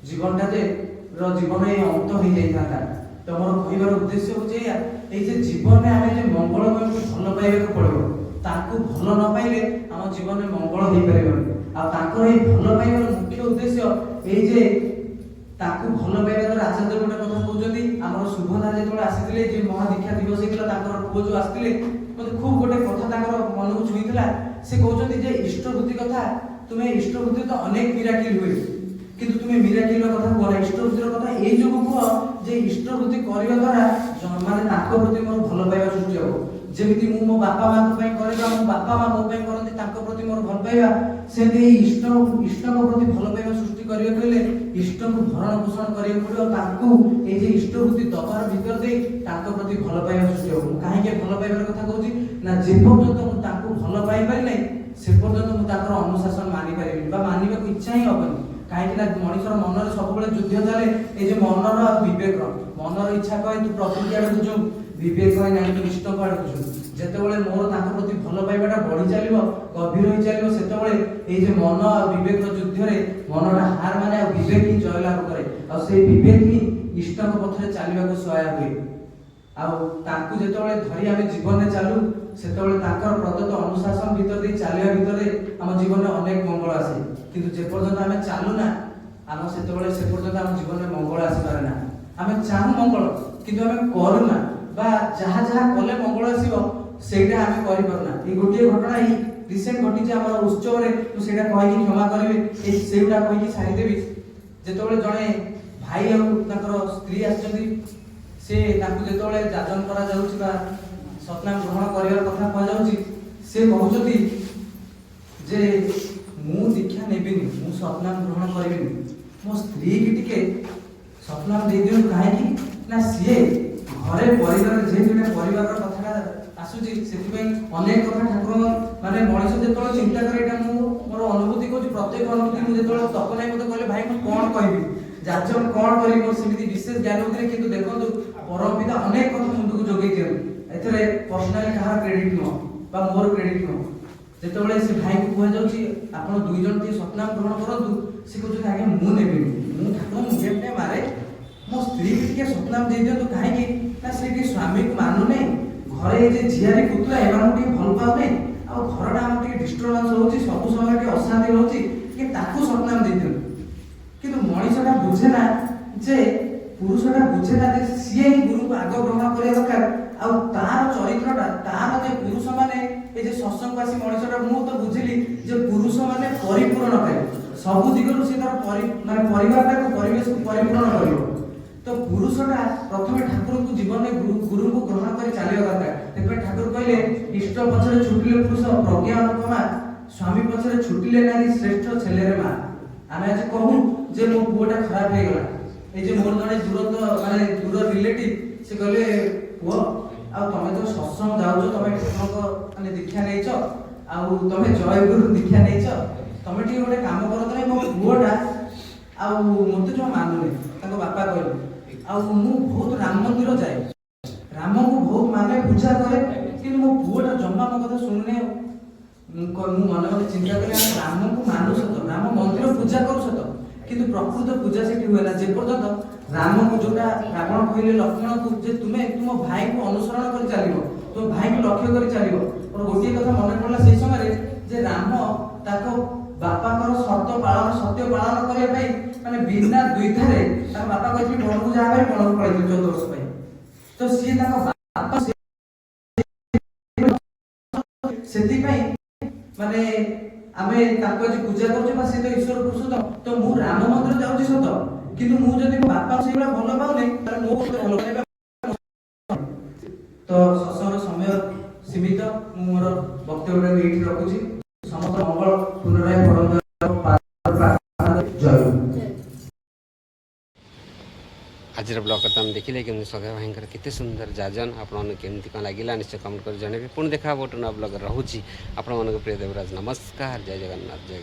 ଜୀବନଟା ଜୀବନ ଅନ୍ତ ହେଇଯାଇଥାନ୍ତା। ତ ମୋର କହିବାର ଉଦ୍ଦେଶ୍ୟ ହଉଛି ଏଇଆ, ଏଇ ଯେ ଜୀବନରେ ଆମେ ଯେ ମଙ୍ଗଳମୟକୁ ଭଲ ପାଇବାକୁ ପଡ଼ିବ, ତାଙ୍କୁ ଭଲ ନ ପାଇଲେ ଆମ ଜୀବନରେ ମଙ୍ଗଳ ହେଇପାରିବନି। ଆଉ ତାଙ୍କର ଏଇ ଭଲ ପାଇବାର ମୁଖ୍ୟ ଉଦ୍ଦେଶ୍ୟ ଏଇ ଯେ ତାଙ୍କୁ ଭଲ ପାଇବା ଦ୍ୱାରା ଆଚାର୍ଯ୍ୟ ଗୋଟେ କଥା କହୁଛନ୍ତି, ଆମର ସୁଭଦ୍ରା ଯେତେବେଳେ ଆସିଥିଲେ, ଯେ ମହାଦୀକ୍ଷା ଦିବସ ହେଇଥିଲା, ତାଙ୍କର ପୁଅ ଯୋଉ ଆସିଥିଲେ, ମତେ ଖୁବ ଗୋଟେ କଥା ତାଙ୍କର ମନକୁ ଛୁଇଁଥିଲା। ସେ କହୁଛନ୍ତି ଯେ ଇଷ୍ଟବୃତ୍ତି କଥା, ତୁମେ ଇଷ୍ଟବୃତ୍ତି ତ ଅନେକ ମିରାକିଲ ହୁଏ, କିନ୍ତୁ ତୁମେ ମିରାକିଲର କଥା କୁହ ନା, ଇଷ୍ଟବୃତ୍ତିର କଥା ଏଇ ଯୋଗୁଁ କୁହ ଯେ ଇଷ୍ଟବୃତ୍ତି କରିବା ଦ୍ୱାରା ମାନେ ତାଙ୍କ ପ୍ରତି ମୋର ଭଲ ପାଇବା ସୃଷ୍ଟି ହବ। ଯେମିତି ମୁଁ ମୋ ବାପା ମାଙ୍କ ପାଇଁ କରେ ବା ମୋ ବାପା ମା ମୋ ପାଇଁ କରନ୍ତି, ତାଙ୍କ ପ୍ରତି ମୋର ଭଲ ପାଇବା, ସେମିତି ଏଇ ଇଷ୍ଟଙ୍କ ପ୍ରତି ଭଲ ପାଇବା ସୃଷ୍ଟି କରିବାକୁ ହେଲେ ଇଷ୍ଟଙ୍କୁ ଭରଣ ପୋଷଣ କରିବାକୁ ପଡ଼ିବ। ତାଙ୍କୁ ଏଇ ଯେ ଇଷ୍ଟବୃତ୍ତି ଦବାର ଭିତର ଦେଇ ତାଙ୍କ ପ୍ରତି ଭଲ ପାଇବା ସୃଷ୍ଟି ହବ। ମୁଁ କାହିଁକି ଭଲ ପାଇବାର କଥା କହୁଛି ନା, ଯେ ପର୍ଯ୍ୟନ୍ତ ମୁଁ ତାଙ୍କୁ ଭଲ ପାଇପାରି ନାହିଁ, ସେ ପର୍ଯ୍ୟନ୍ତ ମୁଁ ତାଙ୍କର ଅନୁଶାସନ ମାନିପାରିବିନି ବା ମାନିବାକୁ ଇଚ୍ଛା ହିଁ ହବନି। କାହିଁକି ନା ମଣିଷର ମନରେ ସବୁବେଳେ ଯୁଦ୍ଧ ଚାଲେ, ଏଇ ଯେ ମନର ଆଉ ବିବେକର। ମନର ଇଚ୍ଛା କହେ ତୁ ପ୍ରକୃତି ଆଡ଼କୁ ଯୋଉ, विवेक है नहीं इष्ट को आडुछन जेतेबेले मोर ताको प्रति भल पाइबाटा बढ़ी चलिबो गभीर होई चलिबो सेतेबेले ए जे मन आ विवेक रो युद्ध रे मनटा हार माने आ विवेक ही जय लाभ करे आ से विवेक ही इष्ट को पथरे चलिबा को सहाय हुए आ ताकू जेतेबेले धरि आमे जीवन रे चालू सेतेबेले ताकर प्रदत्त अनुशासन भीतर दे चलिया भीतर रे हम जीवन रे अनेक मंगल आसे किंतु जे पर्यंत आमे चालू ना हम सेतेबेले से पर्यंत हम जीवन रे मंगल आसी पारे ना आमे चाहू मंगल किंतु आमे करू ना बा जहा जहा कले मंगल आसीबो सेटा आमे करि परना ए गोटे घटना ही रिसेंट घटी जे हमर उत्सव रे तो सेटा कहि कि क्षमा करिवे ए सेउडा कहि कि सारि देबी जेतेबेले जणे भाई और ताकर स्त्री आछथि से ताकू जेतेबेले जाजन करा जाउछि बा सतनाम ग्रहण करिवार कथा कह जाउछि से कहउछथि जे मु दीक्षा नेबिनी मु सतनाम ग्रहण करिबिनी मो स्त्री की टिके सतनाम दे दियो काहे कि ना सिए घरे परिवार जे जने परिवार कथा आसुची सेति अनेक कथा ठाकुर माने मଣିଷ जेतोले चिंता करे एटा मु मोर अनुभूति कहूची प्रत्येक अनुभूति मु जेतोले तक नै मते कहले भाई मु कोन कहबी जाचन कोन करी मोर सेमिति विशेष ज्ञान उतरे किंतु देखंतु परम पिता अनेक कथा मुंडକୁ जोगै दियो एथरे पर्सनली कहा क्रेडिट नो बा मोर क्रेडिट नो जेतोले से भाई को कह जाउची आपण दुई जन ती सतनाम ग्रहण करंतु से कहउची आगे मु नेबी मु ठाकुर मु जेते मारे मो स्त्री के सतनाम दे दियो तो काहे कि ना से के स्वामी को मानु नै घरे जे झियारी पुतला एमान के भल पाउ नै आ घरडा हम के डिस्टर्बेंस होउची सब समय के अशांति होउची कि ताकू सतनाम दे दियो किंतु मणिसटा बुझे ना जे पुरुषटा बुझे ना जे सिए ही गुरु को आग ग्रहण करे दरकार आ तार चरित्रटा तार जे पुरुष माने ए जे सत्संगवासी मणिसटा मु तो बुझिली जे पुरुष माने परिपूर्ण करे सब दिगरु से तार माने परिवारटा को परिवेश को परिपूर्ण करियो तो पुरुषटा प्रथमे ठाकुर को जीवन में गुरु को ग्रहण कर चलिया दरकार तेपे ठाकुर कहले इष्ट पछरे छुटिले पुरुष प्रज्ञा अनुपमा स्वामी पछरे छुटिले नारी श्रेष्ठ छेले रे मां आमे आज कहू जे मो पुओटा खराब हे गला ए जे मोर जने दूर माने दूर रिलेटिव से कहले पुओ आ तमे तो सत्संग जाउछो तमे ठाकुर माने दीक्षा नेइछो आ तमे जय गुरु दीक्षा नेइछो तमे ठी गोटे काम करो तमे मो पुओटा आ मते जो मानुने ताको बापा कहले आ मु बहुत राम मंदिर जाए राम को बहुत माने पूजा करे कि मो पुओटा जम्मा म कथा सुनने मु मन में चिंता करे राम को मानु सत राम मंदिर पूजा करू सत किंतु प्रकृत पूजा सेठी हुए ना जे पर्यंत राम को जोटा रावण कहले लक्ष्मण को जे तुमे तुम भाई को अनुसरण कर चलिबो तो भाई को लक्ष्य कर चलिबो और गोटे कथा मन पड़ला से समय जे राम ताको बापा कर सत्य पालन करे भाई माने बिना द्विधारे तार बापा कहथि बन को जा भाई बन को पळै 14 वर्ष भाई तो सी ताको बापा सेति भाई माने आमे ताको जे पूजा करछु बा से तो ईश्वर पुरुषोत्तम तो मु राम मंदिर जाउछि सत किंतु मु जदि बापा सेबला भलो पाउने तार मो भलो पाइबा तो ससर समय सीमित मु मोर वक्तव्य एठी रखुछि समस्त मंगल पुनराय जय आज ब्लग तो हम देखिले कि सगा भाई केते सुंदर जाजन आपन केमती कौन लगिला निश्चय कमेंट कर जणेबे पुणी देखा गोटे नया ब्लग रहूची आपण प्रिय देवराज नमस्कार जय जगन्नाथ जय